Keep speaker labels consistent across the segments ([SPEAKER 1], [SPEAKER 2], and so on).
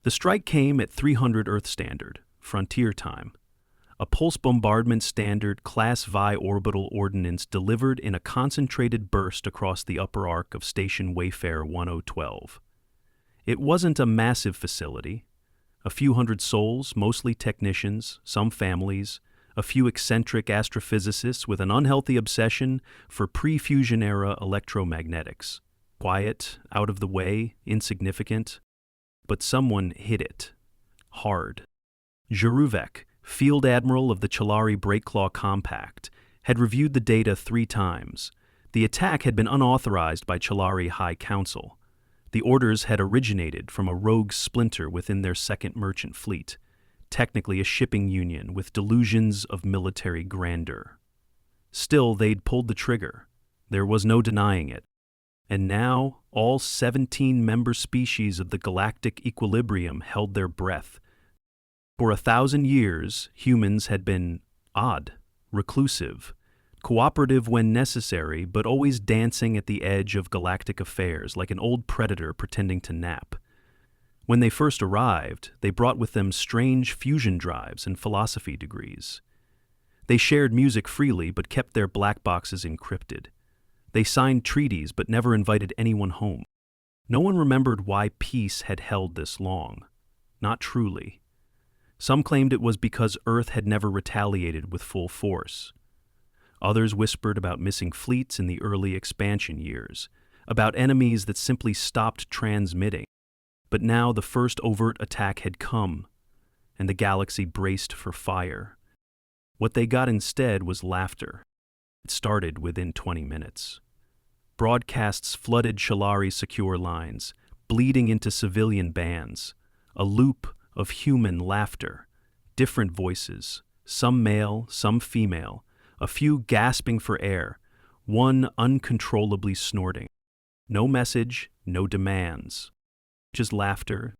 [SPEAKER 1] The strike came at 300 Earth Standard, Frontier Time. A pulse bombardment standard Class Vi orbital ordnance delivered in a concentrated burst across the upper arc of Station Wayfarer 1012. It wasn't a massive facility. A few hundred souls, mostly technicians, some families, a few eccentric astrophysicists with an unhealthy obsession for pre-fusion-era electromagnetics. Quiet, out of the way, insignificant. But someone hit it. Hard. Jaruvek, Field Admiral of the Chelari Breakclaw Compact, had reviewed the data 3 times. The attack had been unauthorized by Chelari High Council. The orders had originated from a rogue splinter within their second merchant fleet, technically a shipping union with delusions of military grandeur. Still, they'd pulled the trigger. There was no denying it. And now, all 17 member species of the galactic equilibrium held their breath. For 1,000 years, humans had been odd, reclusive, cooperative when necessary, but always dancing at the edge of galactic affairs like an old predator pretending to nap. When they first arrived, they brought with them strange fusion drives and philosophy degrees. They shared music freely but kept their black boxes encrypted. They signed treaties but never invited anyone home. No one remembered why peace had held this long. Not truly. Some claimed it was because Earth had never retaliated with full force. Others whispered about missing fleets in the early expansion years, about enemies that simply stopped transmitting. But now the first overt attack had come, and the galaxy braced for fire. What they got instead was laughter. It started within 20 minutes. Broadcasts flooded Chelari's secure lines, bleeding into civilian bands. A loop of human laughter. Different voices, some male, some female, a few gasping for air, one uncontrollably snorting. No message, no demands. Just laughter.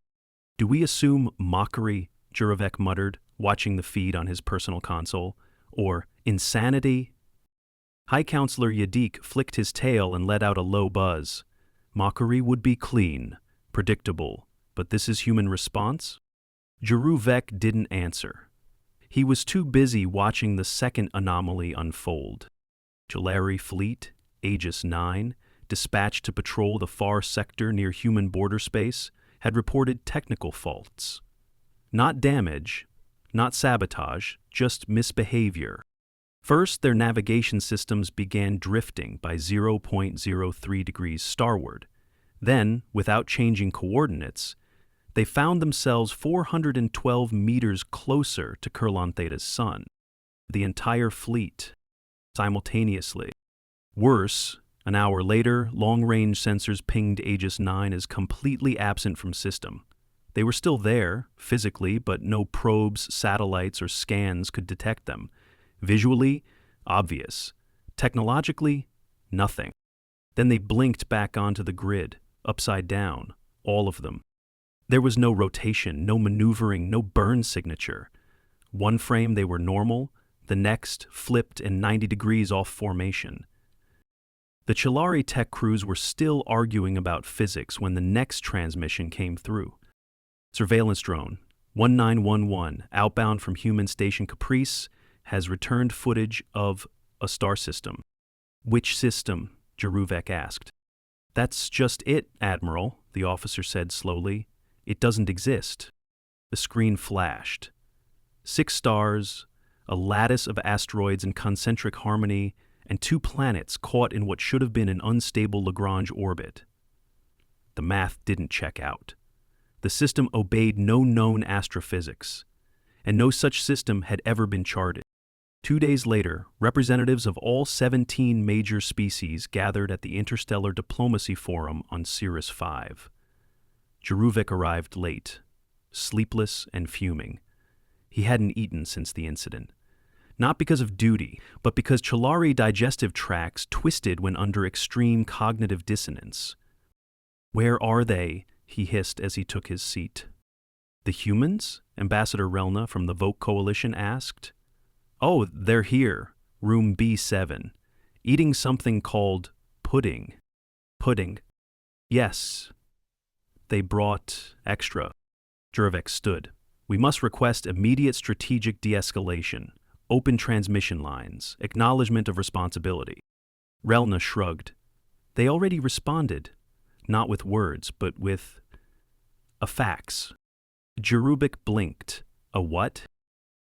[SPEAKER 1] Do we assume mockery, Juravec muttered, watching the feed on his personal console, or insanity? High Counselor Yadik flicked his tail and let out a low buzz. Mockery would be clean, predictable, but this is human response? Jaruvec didn't answer. He was too busy watching the second anomaly unfold. Chelari fleet, Aegis 9, dispatched to patrol the far sector near human border space, had reported technical faults. Not damage, not sabotage, just misbehavior. First, their navigation systems began drifting by 0.03 degrees starward. Then, without changing coordinates, they found themselves 412 meters closer to Kurlan Theta's sun. The entire fleet, simultaneously. Worse, an hour later, long-range sensors pinged Aegis 9 as completely absent from system. They were still there, physically, but no probes, satellites, or scans could detect them. Visually, obvious. Technologically, nothing. Then they blinked back onto the grid, upside down, all of them. There was no rotation, no maneuvering, no burn signature. One frame they were normal, the next flipped and 90 degrees off formation. The Chelari tech crews were still arguing about physics when the next transmission came through. Surveillance drone, 1911, outbound from human station Caprice, has returned footage of a star system. Which system? Jaruvec asked. That's just it, Admiral, the officer said slowly. It doesn't exist. The screen flashed. 6 stars, a lattice of asteroids in concentric harmony, and 2 planets caught in what should have been an unstable Lagrange orbit. The math didn't check out. The system obeyed no known astrophysics, and no such system had ever been charted. 2 days later, representatives of all 17 major species gathered at the Interstellar Diplomacy Forum on Cirrus 5. Jaruvec arrived late, sleepless and fuming. He hadn't eaten since the incident. Not because of duty, but because Chelari digestive tracts twisted when under extreme cognitive dissonance. Where are they? He hissed as he took his seat. The humans? Ambassador Relna from the Voke Coalition asked. Oh, they're here, room B7, eating something called pudding. Pudding. Yes. They brought extra. Jurevec stood. We must request immediate strategic de-escalation, open transmission lines, acknowledgement of responsibility. Relna shrugged. They already responded, not with words, but with a fax. Jurubik blinked. A what?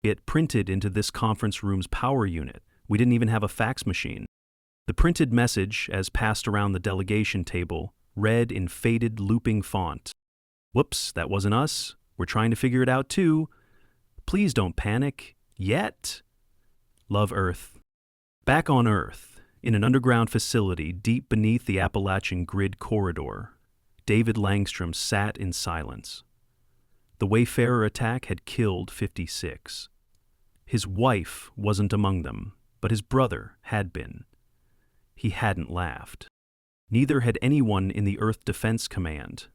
[SPEAKER 1] It printed into this conference room's power unit. We didn't even have a fax machine. The printed message, as passed around the delegation table, read in faded, looping font. Whoops, that wasn't us. We're trying to figure it out too. Please don't panic. Yet. Love Earth. Back on Earth, in an underground facility deep beneath the Appalachian grid corridor, David Langstrom sat in silence. The Wayfarer attack had killed 56. His wife wasn't among them, but his brother had been. He hadn't laughed. Neither had anyone in the Earth Defense Command.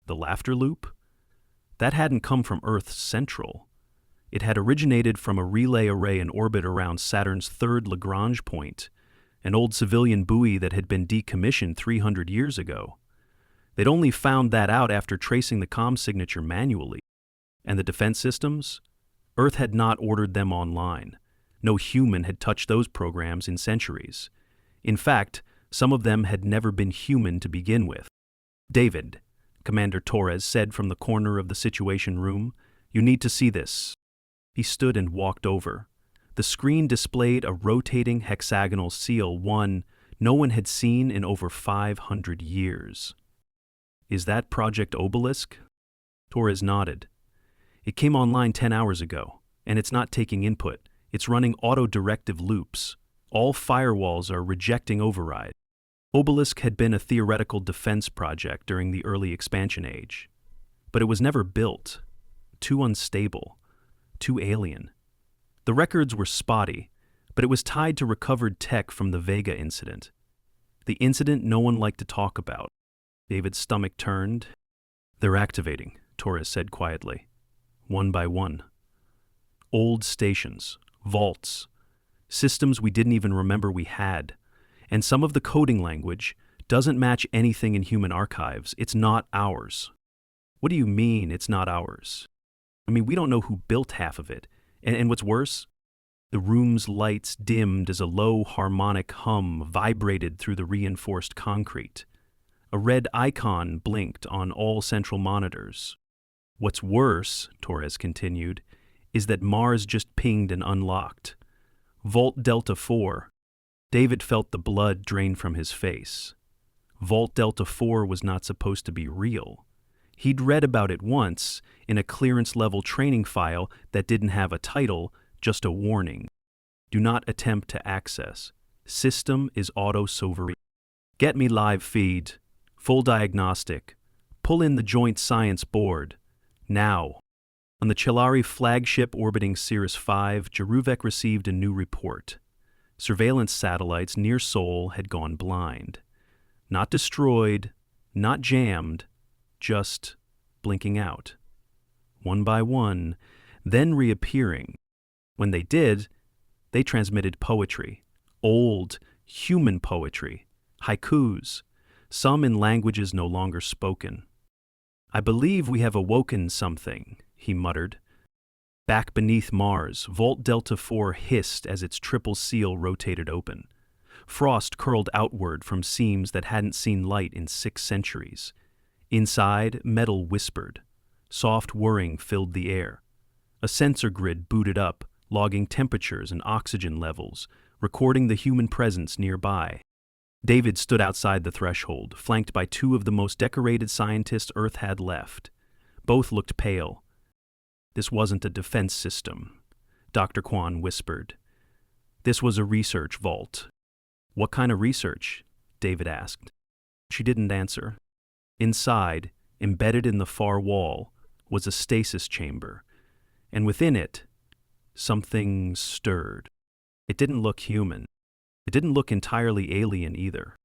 [SPEAKER 1] The laughter loop? That hadn't come from Earth's central. It had originated from a relay array in orbit around Saturn's third Lagrange point, an old civilian buoy that had been decommissioned 300 years ago. They'd only found that out after tracing the comm signature manually. And the defense systems? Earth had not ordered them online. No human had touched those programs in centuries. In fact, some of them had never been human to begin with. David, Commander Torres said from the corner of the Situation Room, you need to see this. He stood and walked over. The screen displayed a rotating hexagonal seal, one no one had seen in over 500 years. Is that Project Obelisk? Torres nodded. It came online 10 hours ago, and it's not taking input. It's running auto-directive loops. All firewalls are rejecting override. Obelisk had been a theoretical defense project during the early expansion age. But it was never built. Too unstable. Too alien. The records were spotty, but it was tied to recovered tech from the Vega incident. The incident no one liked to talk about. David's stomach turned. They're activating, Torres said quietly. One by one. Old stations, vaults, systems we didn't even remember we had. And some of the coding language doesn't match anything in human archives. It's not ours. What do you mean it's not ours? I mean, we don't know who built half of it. And what's worse, the room's lights dimmed as a low harmonic hum vibrated through the reinforced concrete. A red icon blinked on all central monitors. What's worse, Torres continued, is that Mars just pinged and unlocked. Vault Delta 4. David felt the blood drain from his face. Vault Delta 4 was not supposed to be real. He'd read about it once in a clearance-level training file that didn't have a title, just a warning. Do not attempt to access. System is auto-sovereign. Get me live feed. Full diagnostic. Pull in the Joint Science Board. Now. On the Chelari flagship orbiting Cirrus 5, Juruvec received a new report. Surveillance satellites near Sol had gone blind. Not destroyed, not jammed, just blinking out. One by one, then reappearing. When they did, they transmitted poetry. Old, human poetry. Haikus. Some in languages no longer spoken. I believe we have awoken something, he muttered. Back beneath Mars, Vault Delta 4 hissed as its triple seal rotated open. Frost curled outward from seams that hadn't seen light in 6 centuries. Inside, metal whispered. Soft whirring filled the air. A sensor grid booted up, logging temperatures and oxygen levels, recording the human presence nearby. David stood outside the threshold, flanked by 2 of the most decorated scientists Earth had left. Both looked pale. This wasn't a defense system, Dr. Kwan whispered. This was a research vault. What kind of research? David asked. She didn't answer. Inside, embedded in the far wall, was a stasis chamber, and within it, something stirred. It didn't look human. It didn't look entirely alien either.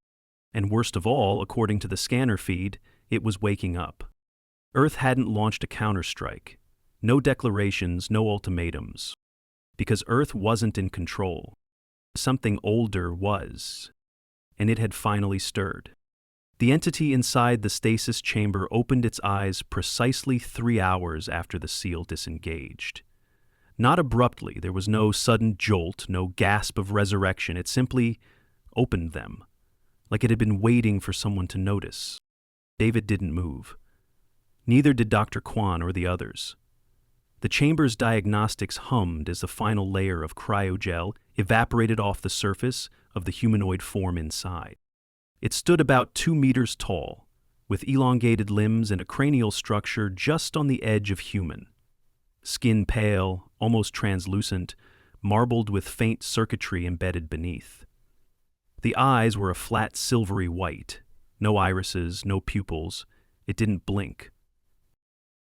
[SPEAKER 1] And worst of all, according to the scanner feed, it was waking up. Earth hadn't launched a counterstrike. No declarations, no ultimatums. Because Earth wasn't in control. Something older was. And it had finally stirred. The entity inside the stasis chamber opened its eyes precisely 3 hours after the seal disengaged. Not abruptly, there was no sudden jolt, no gasp of resurrection. It simply opened them, like it had been waiting for someone to notice. David didn't move. Neither did Dr. Kwan or the others. The chamber's diagnostics hummed as the final layer of cryogel evaporated off the surface of the humanoid form inside. It stood about 2 meters tall, with elongated limbs and a cranial structure just on the edge of human. Skin pale, almost translucent, marbled with faint circuitry embedded beneath. The eyes were a flat silvery white, no irises, no pupils. It didn't blink.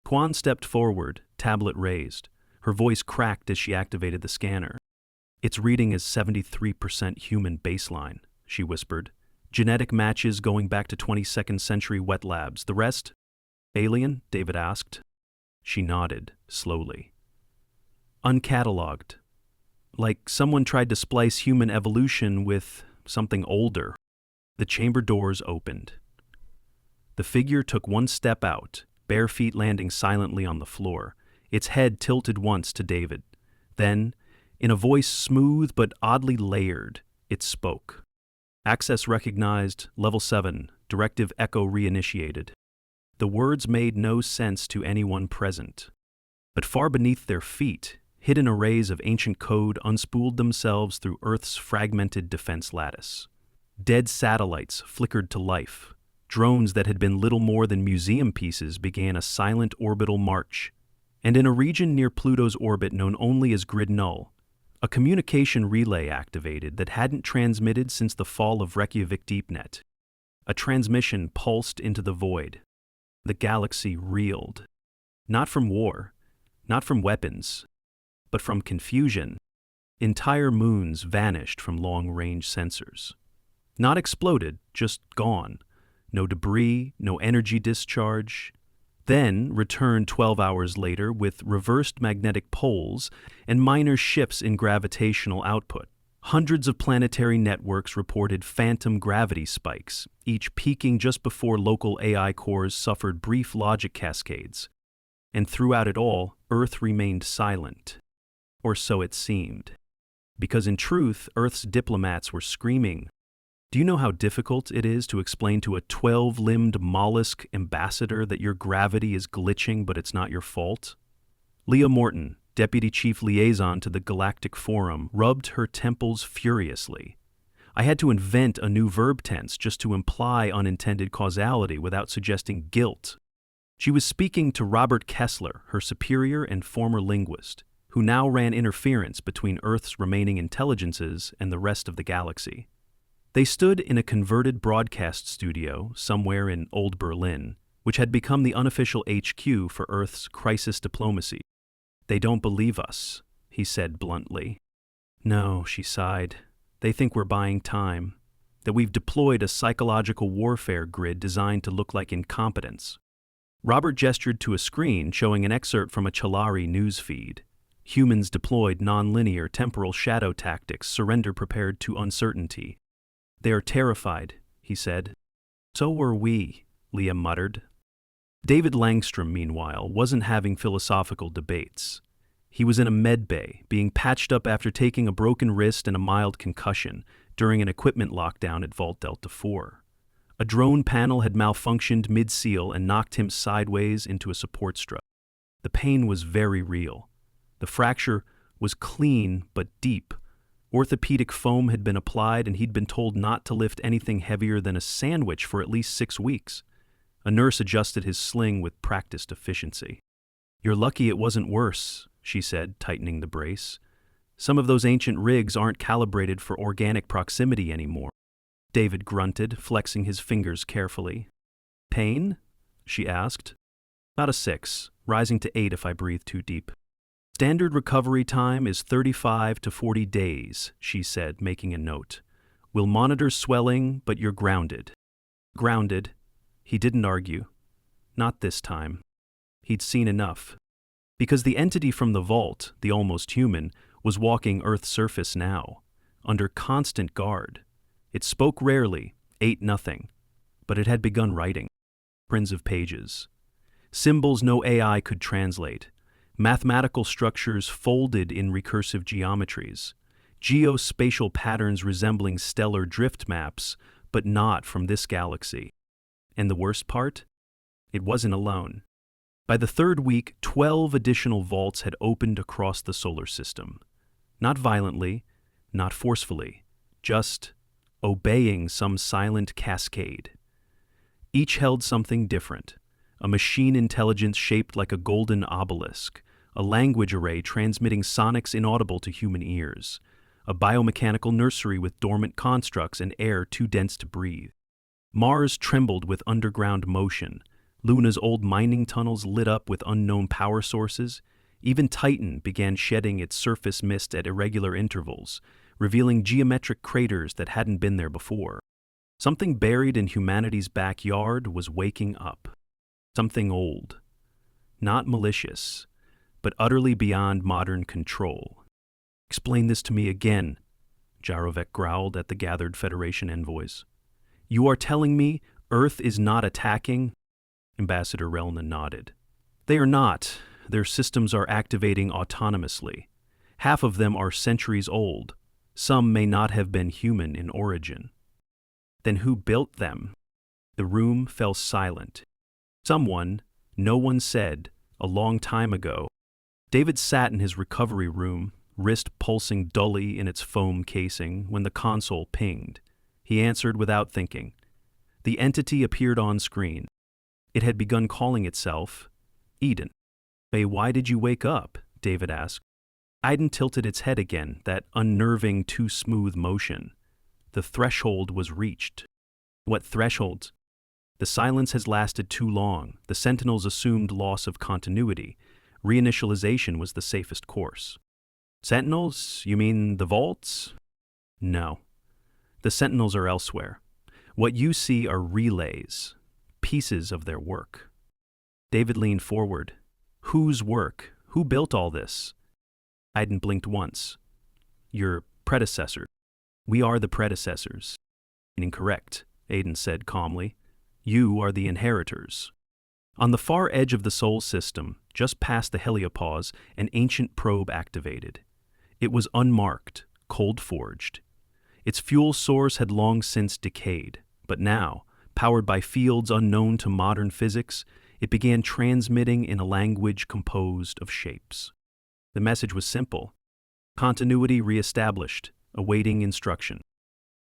[SPEAKER 1] Kwan stepped forward, tablet raised. Her voice cracked as she activated the scanner. "Its reading is 73% human baseline," she whispered. "Genetic matches going back to 22nd century wet labs. The rest?" "Alien?" David asked. She nodded, slowly. "Uncatalogued. Like someone tried to splice human evolution with something older." The chamber doors opened. The figure took one step out, bare feet landing silently on the floor, its head tilted once to David. Then, in a voice smooth but oddly layered, it spoke. "Access recognized, level 7, directive echo reinitiated." The words made no sense to anyone present. But far beneath their feet, hidden arrays of ancient code unspooled themselves through Earth's fragmented defense lattice. Dead satellites flickered to life. Drones that had been little more than museum pieces began a silent orbital march. And in a region near Pluto's orbit known only as Grid Null, a communication relay activated that hadn't transmitted since the fall of Reykjavik DeepNet. A transmission pulsed into the void. The galaxy reeled. Not from war, not from weapons, but from confusion. Entire moons vanished from long-range sensors. Not exploded, just gone. No debris, no energy discharge. Then returned 12 hours later with reversed magnetic poles and minor shifts in gravitational output. Hundreds of planetary networks reported phantom gravity spikes, each peaking just before local AI cores suffered brief logic cascades. And throughout it all, Earth remained silent. Or so it seemed. Because in truth, Earth's diplomats were screaming, "Do you know how difficult it is to explain to a 12-limbed mollusk ambassador that your gravity is glitching but it's not your fault?" Leah Morton, Deputy Chief Liaison to the Galactic Forum, rubbed her temples furiously. "I had to invent a new verb tense just to imply unintended causality without suggesting guilt." She was speaking to Robert Kessler, her superior and former linguist, who now ran interference between Earth's remaining intelligences and the rest of the galaxy. They stood in a converted broadcast studio somewhere in Old Berlin, which had become the unofficial HQ for Earth's crisis diplomacy. "They don't believe us," he said bluntly. "No," she sighed. "They think we're buying time, that we've deployed a psychological warfare grid designed to look like incompetence." Robert gestured to a screen showing an excerpt from a Chelari news feed. "Humans deployed nonlinear temporal shadow tactics, surrender prepared to uncertainty." "They are terrified," he said. "So were we," Leah muttered. David Langstrom, meanwhile, wasn't having philosophical debates. He was in a med bay, being patched up after taking a broken wrist and a mild concussion during an equipment lockdown at Vault Delta 4. A drone panel had malfunctioned mid-seal and knocked him sideways into a support strut. The pain was very real. The fracture was clean but deep. Orthopedic foam had been applied and he'd been told not to lift anything heavier than a sandwich for at least 6 weeks. A nurse adjusted his sling with practiced efficiency. "You're lucky it wasn't worse," she said, tightening the brace. "Some of those ancient rigs aren't calibrated for organic proximity anymore." David grunted, flexing his fingers carefully. "Pain?" she asked. "About a 6, rising to 8 if I breathe too deep." "Standard recovery time is 35 to 40 days, she said, making a note. "We'll monitor swelling, but you're grounded." Grounded. He didn't argue. Not this time. He'd seen enough. Because the entity from the vault, the almost human, was walking Earth's surface now, under constant guard. It spoke rarely, ate nothing. but it had begun writing. Prints of pages. Symbols no AI could translate. Mathematical structures folded in recursive geometries. Geospatial patterns resembling stellar drift maps, but not from this galaxy. And the worst part? It wasn't alone. By the third week, 12 additional vaults had opened across the solar system. Not violently, not forcefully, just obeying some silent cascade. Each held something different. A machine intelligence shaped like a golden obelisk, a language array transmitting sonics inaudible to human ears, a biomechanical nursery with dormant constructs and air too dense to breathe. Mars trembled with underground motion. Luna's old mining tunnels lit up with unknown power sources. Even Titan began shedding its surface mist at irregular intervals, revealing geometric craters that hadn't been there before. Something buried in humanity's backyard was waking up. Something old. Not malicious, but utterly beyond modern control. "Explain this to me again," Jarovec growled at the gathered Federation envoys. "You are telling me Earth is not attacking?" Ambassador Relna nodded. "They are not. Their systems are activating autonomously. Half of them are centuries old. Some may not have been human in origin." "Then who built them?" The room fell silent. Someone, no one said, a long time ago. David sat in his recovery room, wrist pulsing dully in its foam casing, when the console pinged. He answered without thinking. The entity appeared on screen. It had begun calling itself Eden. "Hey, why did you wake up?" David asked. Eden tilted its head again, that unnerving, too smooth motion. The threshold was reached. "What thresholds?" "The silence has lasted too long. The Sentinels assumed loss of continuity. Reinitialization was the safest course." "Sentinels? You mean the vaults?" "No. The Sentinels are elsewhere. What you see are relays, pieces of their work." David leaned forward. "Whose work? Who built all this?" Iden blinked once. "Your predecessor." "We are the predecessors." "Incorrect," Aiden said calmly. "You are the inheritors." On the far edge of the Sol system, just past the heliopause, an ancient probe activated. It was unmarked, cold-forged. Its fuel source had long since decayed, but now, powered by fields unknown to modern physics, it began transmitting in a language composed of shapes. The message was simple. Continuity reestablished, awaiting instruction.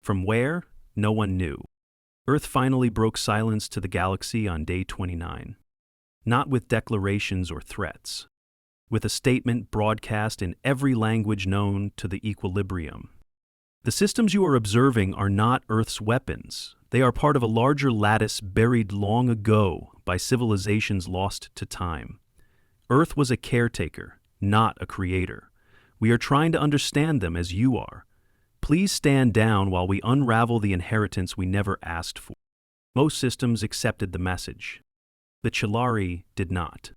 [SPEAKER 1] From where? No one knew. Earth finally broke silence to the galaxy on day 29. Not with declarations or threats. With a statement broadcast in every language known to the equilibrium. "The systems you are observing are not Earth's weapons. They are part of a larger lattice buried long ago by civilizations lost to time. Earth was a caretaker, not a creator. We are trying to understand them as you are. Please stand down while we unravel the inheritance we never asked for." Most systems accepted the message. The Chelari did not.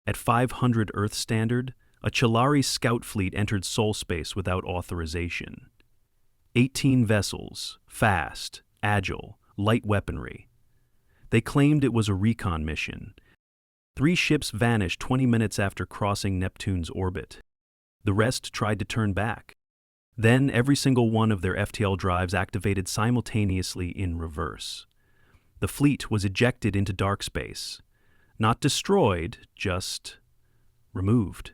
[SPEAKER 1] At 500 Earth standard, a Chelari scout fleet entered Sol space without authorization. 18 vessels, fast, agile, light weaponry. They claimed it was a recon mission. 3 ships vanished 20 minutes after crossing Neptune's orbit. The rest tried to turn back. Then every single one of their FTL drives activated simultaneously in reverse. The fleet was ejected into dark space. Not destroyed, just removed.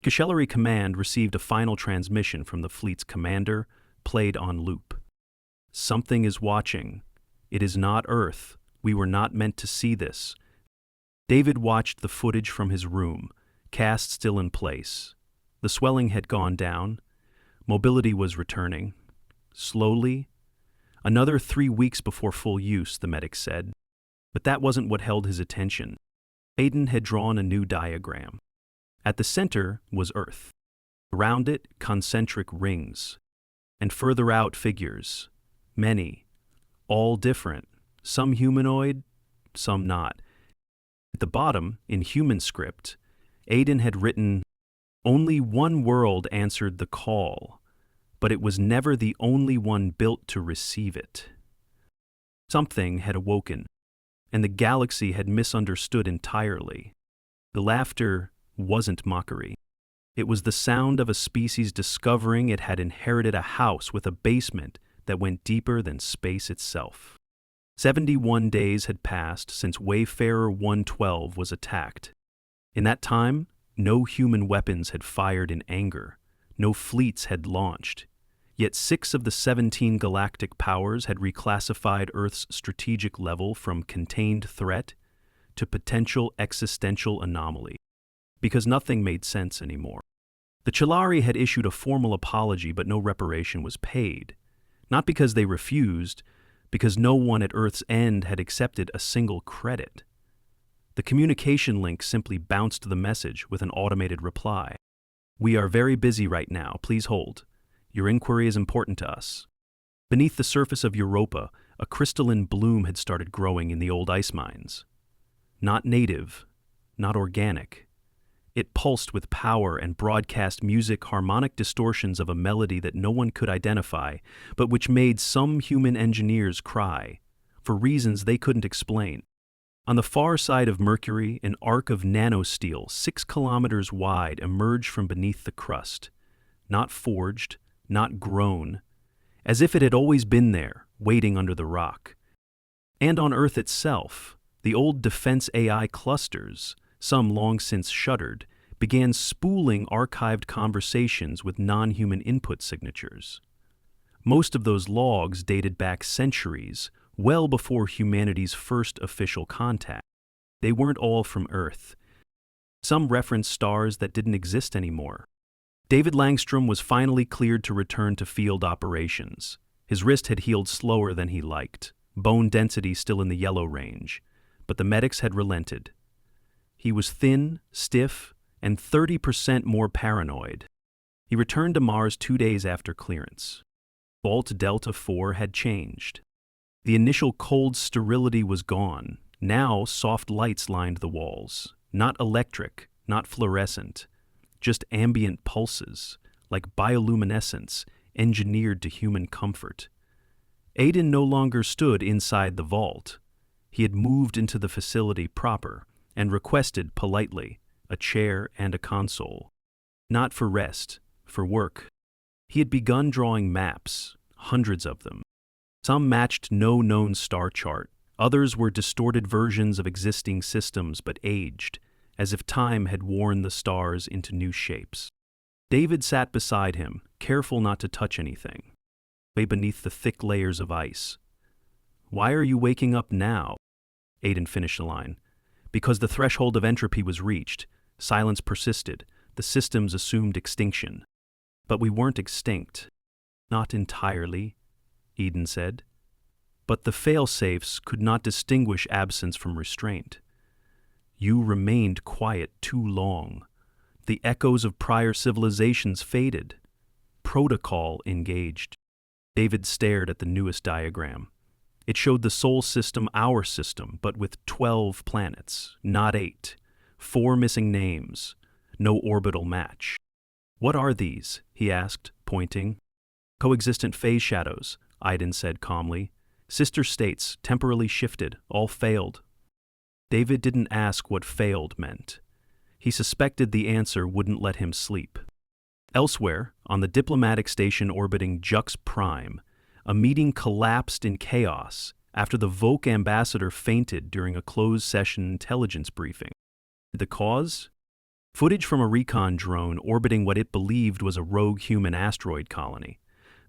[SPEAKER 1] Chelari Command received a final transmission from the fleet's commander, played on loop. "Something is watching. It is not Earth. We were not meant to see this." David watched the footage from his room, cast still in place. The swelling had gone down. Mobility was returning. Slowly. Another 3 weeks before full use, the medic said. But that wasn't what held his attention. Aiden had drawn a new diagram. At the center was Earth. Around it, concentric rings. And further out, figures. Many. All different. Some humanoid, some not. At the bottom, in human script, Aiden had written, "Only one world answered the call, but it was never the only one built to receive it." Something had awoken, and the galaxy had misunderstood entirely. The laughter wasn't mockery. It was the sound of a species discovering it had inherited a house with a basement that went deeper than space itself. 71 days had passed since Wayfarer 112 was attacked. In that time, no human weapons had fired in anger, no fleets had launched. Yet 6 of the 17 galactic powers had reclassified Earth's strategic level from contained threat to potential existential anomaly, because nothing made sense anymore. The Chelari had issued a formal apology, but no reparation was paid. Not because they refused, because no one at Earth's end had accepted a single credit. The communication link simply bounced the message with an automated reply. "We are very busy right now, please hold. Your inquiry is important to us." Beneath the surface of Europa, a crystalline bloom had started growing in the old ice mines. Not native, not organic. It pulsed with power and broadcast music harmonic distortions of a melody that no one could identify, but which made some human engineers cry, for reasons they couldn't explain. On the far side of Mercury, an arc of nanosteel 6 kilometers wide emerged from beneath the crust, not forged, not grown, as if it had always been there, waiting under the rock. And on Earth itself, the old defense AI clusters, some long since shuttered, began spooling archived conversations with non-human input signatures. Most of those logs dated back centuries, well before humanity's first official contact. They weren't all from Earth. Some referenced stars that didn't exist anymore. David Langstrom was finally cleared to return to field operations. His wrist had healed slower than he liked, bone density still in the yellow range, but the medics had relented. He was thin, stiff, and 30% more paranoid. He returned to Mars 2 days after clearance. Vault Delta 4 had changed. The initial cold sterility was gone. Now soft lights lined the walls. Not electric, not fluorescent, just ambient pulses, like bioluminescence, engineered to human comfort. Aiden no longer stood inside the vault. He had moved into the facility proper and requested politely a chair and a console. Not for rest, for work. He had begun drawing maps, hundreds of them. Some matched no known star chart, others were distorted versions of existing systems but aged, as if time had worn the stars into new shapes. David sat beside him, careful not to touch anything, way beneath the thick layers of ice. "Why are you waking up now?" Aiden finished the line. "Because the threshold of entropy was reached. Silence persisted. The systems assumed extinction. But we weren't extinct. Not entirely," Eden said. "But the fail-safes could not distinguish absence from restraint. You remained quiet too long. The echoes of prior civilizations faded. Protocol engaged." David stared at the newest diagram. It showed the Sol system, our system, but with 12 planets, not 8. 4 missing names. No orbital match. "What are these?" he asked, pointing. "Coexistent phase shadows," Iden said calmly. "Sister states, temporally shifted, all failed." David didn't ask what failed meant. He suspected the answer wouldn't let him sleep. Elsewhere, on the diplomatic station orbiting Jux Prime, a meeting collapsed in chaos after the Voke ambassador fainted during a closed-session intelligence briefing. The cause? Footage from a recon drone orbiting what it believed was a rogue human asteroid colony.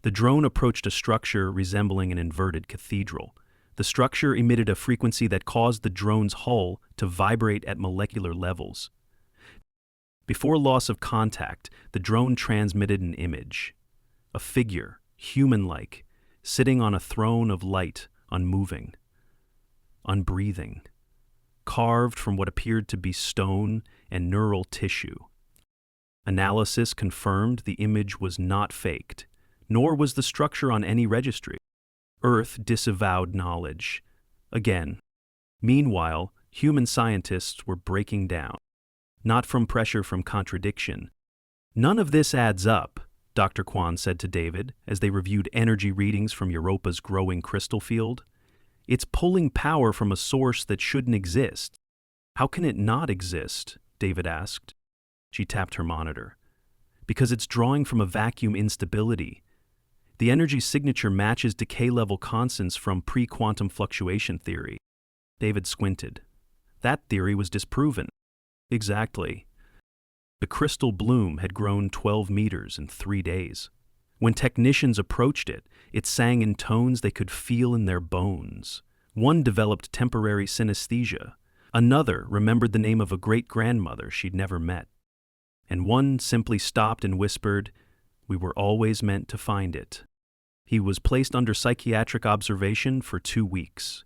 [SPEAKER 1] The drone approached a structure resembling an inverted cathedral. The structure emitted a frequency that caused the drone's hull to vibrate at molecular levels. Before loss of contact, the drone transmitted an image. A figure, human-like, sitting on a throne of light, unmoving, unbreathing, carved from what appeared to be stone and neural tissue. Analysis confirmed the image was not faked, nor was the structure on any registry. Earth disavowed knowledge. Again. Meanwhile, human scientists were breaking down. Not from pressure, from contradiction. "None of this adds up," Dr. Kwan said to David as they reviewed energy readings from Europa's growing crystal field. It's pulling power from a source that shouldn't exist. How can it not exist? David asked. She tapped her monitor. Because it's drawing from a vacuum instability. The energy signature matches decay level constants from pre-quantum fluctuation theory. David squinted. That theory was disproven. Exactly. The crystal bloom had grown 12 meters in 3 days. When technicians approached it, it sang in tones they could feel in their bones. One developed temporary synesthesia. Another remembered the name of a great-grandmother she'd never met. And one simply stopped and whispered, "We were always meant to find it." He was placed under psychiatric observation for 2 weeks.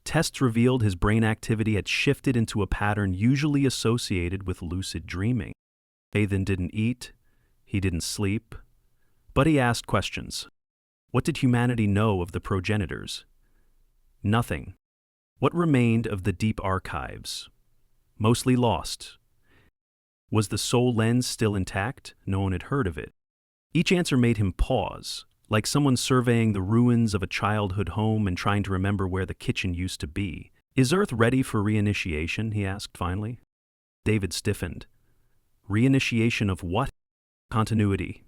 [SPEAKER 1] Tests revealed his brain activity had shifted into a pattern usually associated with lucid dreaming. Ethan didn't eat, he didn't sleep, but he asked questions. What did humanity know of the progenitors? Nothing. What remained of the deep archives? Mostly lost. Was the soul lens still intact? No one had heard of it. Each answer made him pause, like someone surveying the ruins of a childhood home and trying to remember where the kitchen used to be. Is Earth ready for reinitiation? He asked finally. David stiffened. Reinitiation of what? Continuity.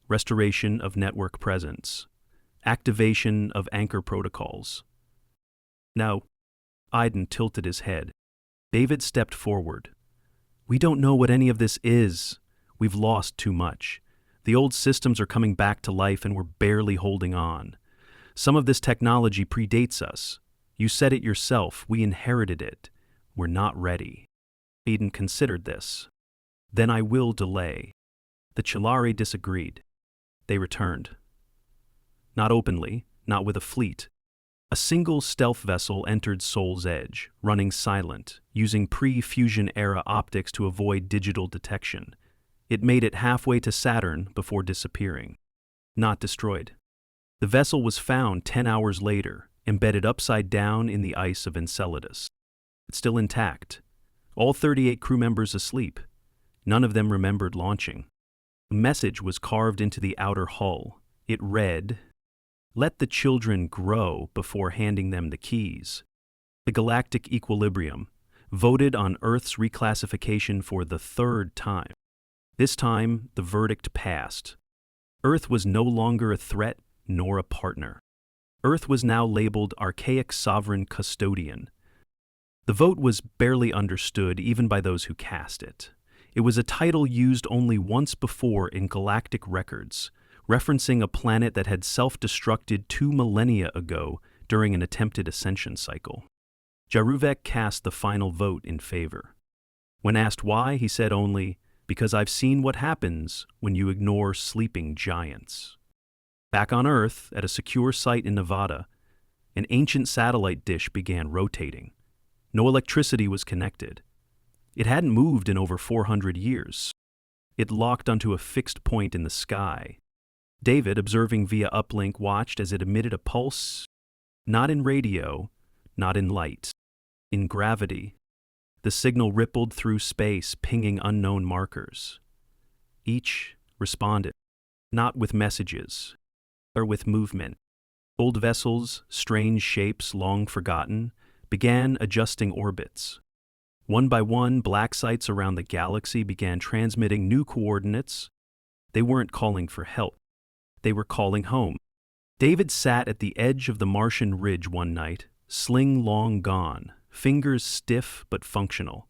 [SPEAKER 1] Restoration of network presence. Activation of anchor protocols. Now, Iden tilted his head. David stepped forward. We don't know what any of this is. We've lost too much. The old systems are coming back to life and we're barely holding on. Some of this technology predates us. You said it yourself, we inherited it. We're not ready. Eden considered this. Then I will delay. The Chelari disagreed. They returned. Not openly, not with a fleet. A single stealth vessel entered Sol's Edge, running silent, using pre-fusion era optics to avoid digital detection. It made it halfway to Saturn before disappearing. Not destroyed. The vessel was found 10 hours later, embedded upside down in the ice of Enceladus. It's still intact. All 38 crew members asleep. None of them remembered launching. A message was carved into the outer hull. It read, "Let the children grow before handing them the keys." The galactic equilibrium voted on Earth's reclassification for the 3rd time. This time, the verdict passed. Earth was no longer a threat nor a partner. Earth was now labeled archaic sovereign custodian. The vote was barely understood even by those who cast it. It was a title used only once before in galactic records, referencing a planet that had self-destructed 2 millennia ago during an attempted ascension cycle. Jaruvek cast the final vote in favor. When asked why, he said only, "Because I've seen what happens when you ignore sleeping giants." Back on Earth, at a secure site in Nevada, an ancient satellite dish began rotating. No electricity was connected. It hadn't moved in over 400 years. It locked onto a fixed point in the sky. David, observing via uplink, watched as it emitted a pulse, not in radio, not in light, in gravity. The signal rippled through space, pinging unknown markers. Each responded, not with messages, or with movement. Old vessels, strange shapes long forgotten, began adjusting orbits. One by one, black sites around the galaxy began transmitting new coordinates. They weren't calling for help. They were calling home. David sat at the edge of the Martian ridge one night, sling long gone, fingers stiff but functional.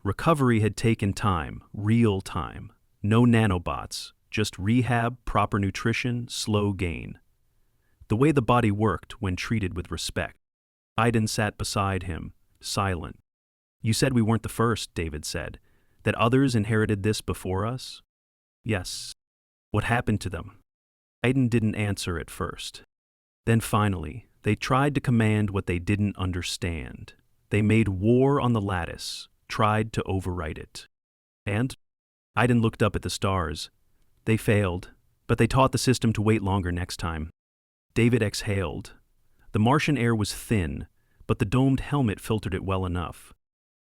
[SPEAKER 1] Recovery had taken time, real time. No nanobots, just rehab, proper nutrition, slow gain. The way the body worked when treated with respect. Iden sat beside him, silent. "You said we weren't the first," David said. "That others inherited this before us?" "Yes." "What happened to them?" Iden didn't answer at first. Then finally, they tried to command what they didn't understand. They made war on the lattice, tried to overwrite it. And? Iden looked up at the stars. They failed, but they taught the system to wait longer next time. David exhaled. The Martian air was thin, but the domed helmet filtered it well enough.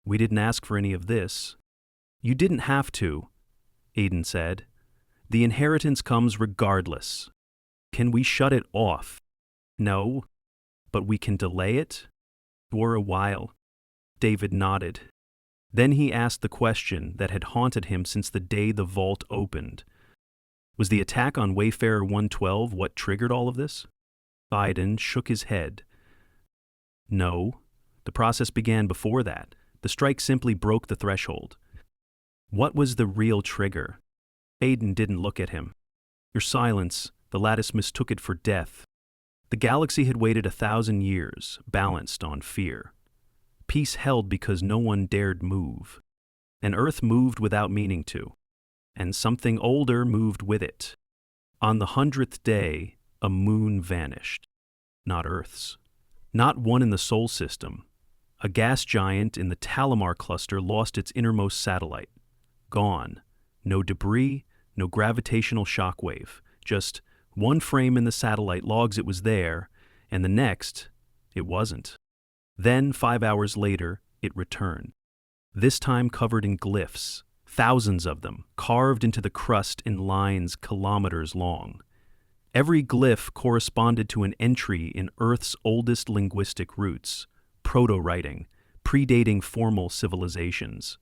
[SPEAKER 1] "We didn't ask for any of this." "You didn't have to," Aiden said. "The inheritance comes regardless. Can we shut it off?" "No." But we can delay it? For a while. David nodded. Then he asked the question that had haunted him since the day the vault opened. Was the attack on Wayfarer 112 what triggered all of this? Iden shook his head. No. The process began before that. The strike simply broke the threshold. What was the real trigger? Aiden didn't look at him. Your silence, the lattice mistook it for death. The galaxy had waited 1,000 years, balanced on fear. Peace held because no one dared move. And Earth moved without meaning to. And something older moved with it. On the 100th day, a moon vanished. Not Earth's. Not one in the Sol system. A gas giant in the Talamar cluster lost its innermost satellite. Gone. No debris, no gravitational shockwave. Just one frame in the satellite logs it was there, and the next, it wasn't. Then, 5 hours later, it returned. This time covered in glyphs, thousands of them, carved into the crust in lines kilometers long. Every glyph corresponded to an entry in Earth's oldest linguistic roots, proto-writing, predating formal civilizations.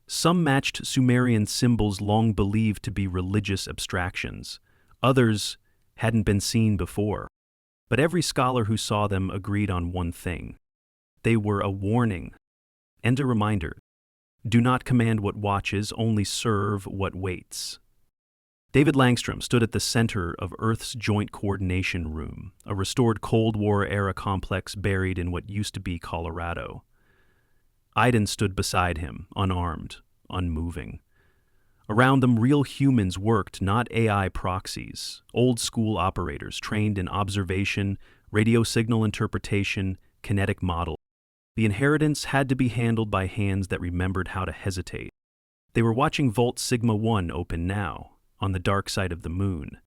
[SPEAKER 1] Some matched Sumerian symbols long believed to be religious abstractions. Others hadn't been seen before. But every scholar who saw them agreed on one thing. They were a warning and a reminder. Do not command what watches, only serve what waits. David Langstrom stood at the center of Earth's Joint Coordination Room, a restored Cold War-era complex buried in what used to be Colorado. Iden stood beside him, unarmed, unmoving. Around them, real humans worked, not AI proxies, old-school operators trained in observation, radio signal interpretation, kinetic model. The inheritance had to be handled by hands that remembered how to hesitate. They were watching Vault Sigma 1 open now, on the dark side of the moon.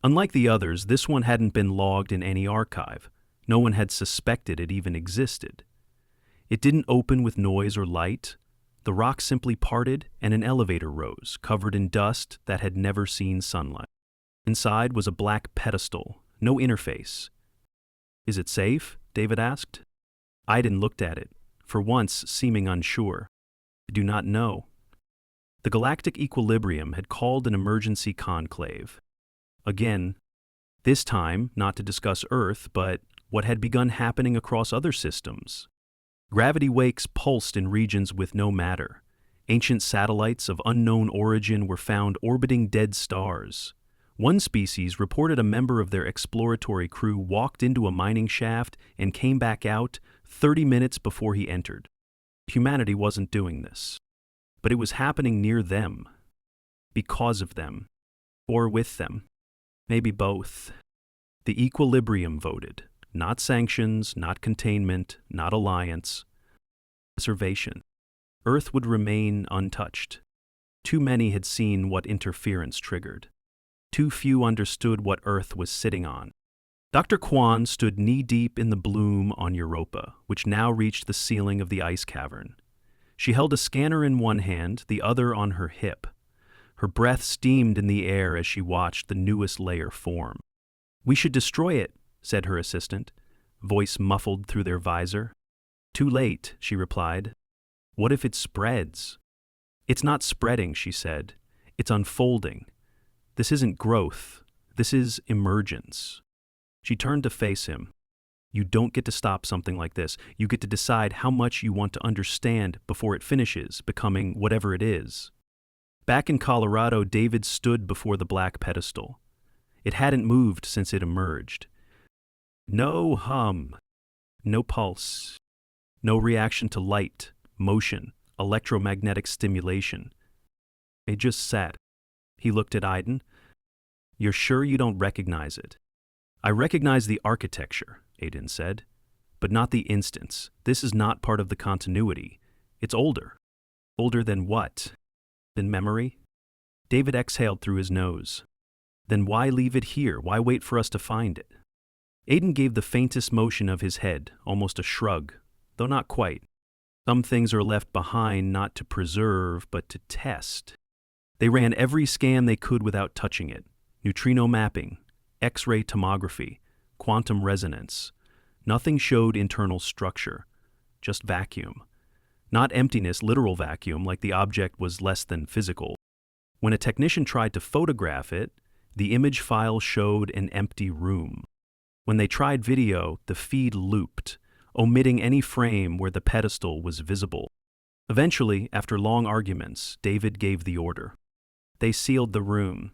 [SPEAKER 1] Unlike the others, this one hadn't been logged in any archive. No one had suspected it even existed. It didn't open with noise or light. The rock simply parted and an elevator rose, covered in dust that had never seen sunlight. Inside was a black pedestal, no interface. Is it safe? David asked. Iden looked at it, for once seeming unsure. I do not know. The galactic equilibrium had called an emergency conclave. Again, this time not to discuss Earth, but what had begun happening across other systems. Gravity wakes pulsed in regions with no matter. Ancient satellites of unknown origin were found orbiting dead stars. One species reported a member of their exploratory crew walked into a mining shaft and came back out 30 minutes before he entered. Humanity wasn't doing this. But it was happening near them. Because of them. Or with them. Maybe both. The equilibrium voted. Not sanctions, not containment, not alliance. Preservation. Earth would remain untouched. Too many had seen what interference triggered. Too few understood what Earth was sitting on. Dr. Kwan stood knee-deep in the bloom on Europa, which now reached the ceiling of the ice cavern. She held a scanner in one hand, the other on her hip. Her breath steamed in the air as she watched the newest layer form. "We should destroy it," said her assistant, voice muffled through their visor. "Too late," she replied. "What if it spreads?" "It's not spreading," she said. "It's unfolding. This isn't growth. This is emergence." She turned to face him. "You don't get to stop something like this. You get to decide how much you want to understand before it finishes, becoming whatever it is." Back in Colorado, David stood before the Black Pedestal. It hadn't moved since it emerged. No hum, no pulse, no reaction to light, motion, electromagnetic stimulation. It just sat. He looked at Iden. "You're sure you don't recognize it?" "I recognize the architecture," Aiden said, "but not the instance. This is not part of the continuity. It's older." "Older than what? Than memory?" David exhaled through his nose. "Then why leave it here? Why wait for us to find it?" Aiden gave the faintest motion of his head, almost a shrug, though not quite. Some things are left behind not to preserve, but to test. They ran every scan they could without touching it. Neutrino mapping, X-ray tomography, quantum resonance. Nothing showed internal structure, just vacuum. Not emptiness, literal vacuum, like the object was less than physical. When a technician tried to photograph it, the image file showed an empty room. When they tried video, the feed looped, omitting any frame where the pedestal was visible. Eventually, after long arguments, David gave the order. They sealed the room.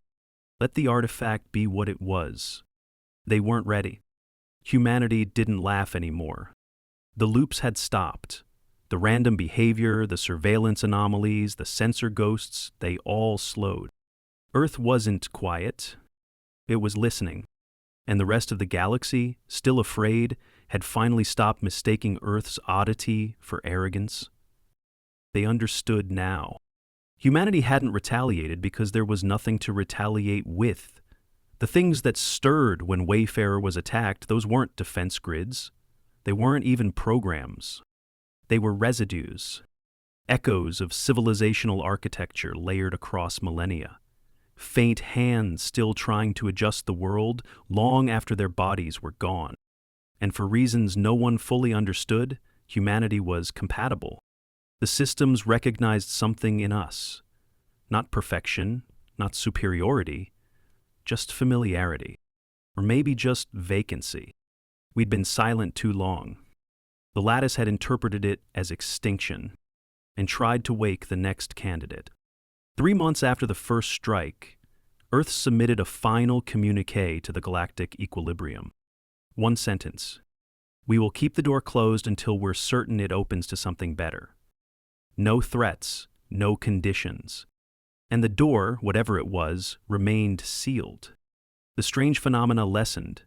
[SPEAKER 1] Let the artifact be what it was. They weren't ready. Humanity didn't laugh anymore. The loops had stopped. The random behavior, the surveillance anomalies, the sensor ghosts, they all slowed. Earth wasn't quiet. It was listening. And the rest of the galaxy, still afraid, had finally stopped mistaking Earth's oddity for arrogance. They understood now. Humanity hadn't retaliated because there was nothing to retaliate with. The things that stirred when Wayfarer was attacked, those weren't defense grids. They weren't even programs. They were residues, echoes of civilizational architecture layered across millennia. Faint hands still trying to adjust the world long after their bodies were gone. And for reasons no one fully understood, humanity was compatible. The systems recognized something in us. Not perfection, not superiority, just familiarity. Or maybe just vacancy. We'd been silent too long. The lattice had interpreted it as extinction and tried to wake the next candidate. 3 months after the first strike, Earth submitted a final communique to the galactic equilibrium. One sentence. We will keep the door closed until we're certain it opens to something better. No threats, no conditions. And the door, whatever it was, remained sealed. The strange phenomena lessened.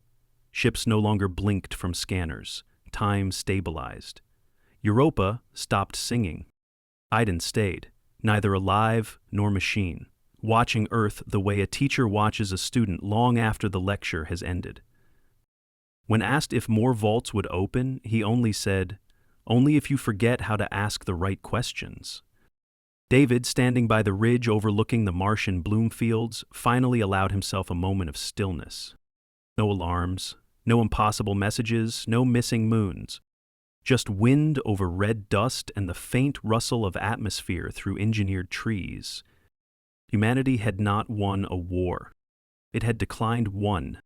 [SPEAKER 1] Ships no longer blinked from scanners. Time stabilized. Europa stopped singing. Iden stayed, neither alive nor machine, watching Earth the way a teacher watches a student long after the lecture has ended. When asked if more vaults would open, he only said, "Only if you forget how to ask the right questions." David, standing by the ridge overlooking the Martian bloom fields, finally allowed himself a moment of stillness. No alarms. No impossible messages, no missing moons. Just wind over red dust and the faint rustle of atmosphere through engineered trees. Humanity had not won a war. It had declined one,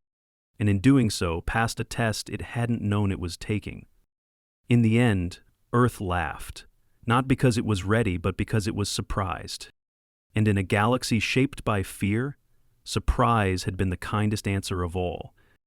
[SPEAKER 1] and in doing so passed a test it hadn't known it was taking. In the end, Earth laughed, not because it was ready, but because it was surprised. And in a galaxy shaped by fear, surprise had been the kindest answer of all.